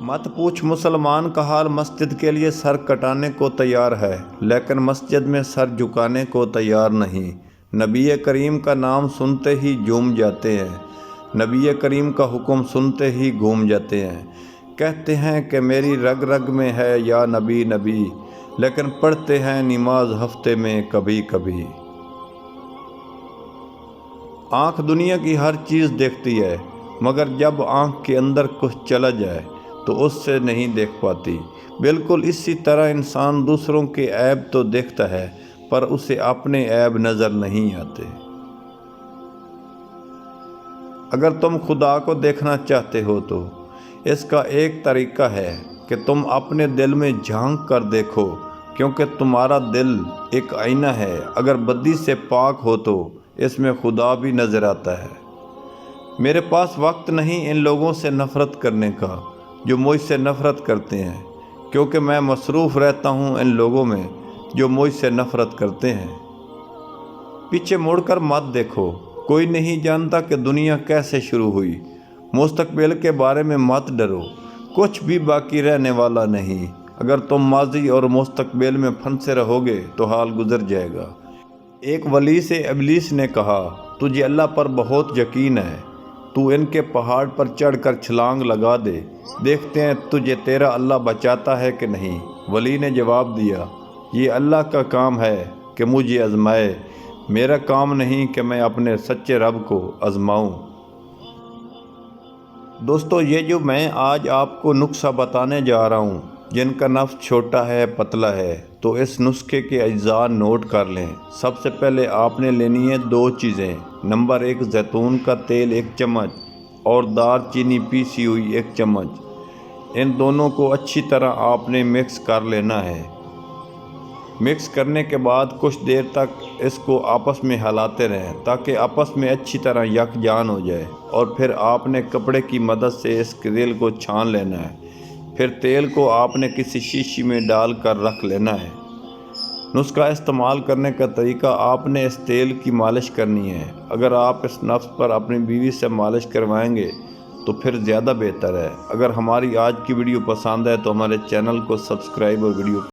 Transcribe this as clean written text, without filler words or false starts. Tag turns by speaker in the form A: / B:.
A: मत पूछ मुसलमान का हाल मस्जिद के लिए सर कटाने को तैयार है, लेकिन मस्जिद में सर झुकाने को तैयार नहीं। नबी करीम का नाम सुनते ही झूम जाते हैं, नबी करीम का हुक्म सुनते ही घूम जाते हैं। कहते हैं कि मेरी रग रग में है या नबी नबी, लेकिन पढ़ते हैं नमाज हफ्ते में कभी कभी। आँख दुनिया की हर चीज़ देखती है, मगर जब आँख के अंदर कुछ चला जाए तो उससे नहीं देख पाती। बिल्कुल इसी तरह इंसान दूसरों के ऐब तो देखता है, पर उसे अपने ऐब नज़र नहीं आते। अगर तुम खुदा को देखना चाहते हो तो इसका एक तरीका है कि तुम अपने दिल में झांक कर देखो, क्योंकि तुम्हारा दिल एक आईना है। अगर बद्दी से पाक हो तो इसमें खुदा भी नज़र आता है। मेरे पास वक्त नहीं इन लोगों से नफ़रत करने का जो मुझसे नफ़रत करते हैं, क्योंकि मैं मसरूफ़ रहता हूँ इन लोगों में जो मुझसे नफ़रत करते हैं। पीछे मुड़कर मत देखो, कोई नहीं जानता कि दुनिया कैसे शुरू हुई। मुस्तकबिल के बारे में मत डरो, कुछ भी बाकी रहने वाला नहीं। अगर तुम माजी और मुस्तकबिल में फंसे रहोगे तो हाल गुजर जाएगा। एक वली से इब्लीस ने कहा, तुझे अल्लाह पर बहुत यकीन है, तू इनके पहाड़ पर चढ़कर छलांग लगा दे, देखते हैं तुझे तेरा अल्लाह बचाता है कि नहीं। वली ने जवाब दिया, ये अल्लाह का काम है कि मुझे आजमाए, मेरा काम नहीं कि मैं अपने सच्चे रब को आजमाऊं। दोस्तों, ये जो मैं आज आपको नुस्खा बताने जा रहा हूँ, जिनका नफ्स छोटा है पतला है, तो इस नुस्खे के अज्जा नोट कर लें। सबसे पहले आपने लेनी है 2 चीज़ें। नंबर 1, जैतून का तेल 1 चम्मच और दालचीनी पीसी हुई 1 चम्मच। इन दोनों को अच्छी तरह आपने मिक्स कर लेना है। मिक्स करने के बाद कुछ देर तक इसको आपस में हिलाते रहें ताकि आपस में अच्छी तरह यकजान हो जाए, और फिर आपने कपड़े की मदद से इस तेल को छान लेना है। फिर तेल को आपने किसी शीशी में डाल कर रख लेना है। नुस्खा इस्तेमाल करने का तरीका, आपने इस तेल की मालिश करनी है। अगर आप इस नफ्स पर अपनी बीवी से मालिश करवाएंगे तो फिर ज़्यादा बेहतर है। अगर हमारी आज की वीडियो पसंद है तो हमारे चैनल को सब्सक्राइब और वीडियो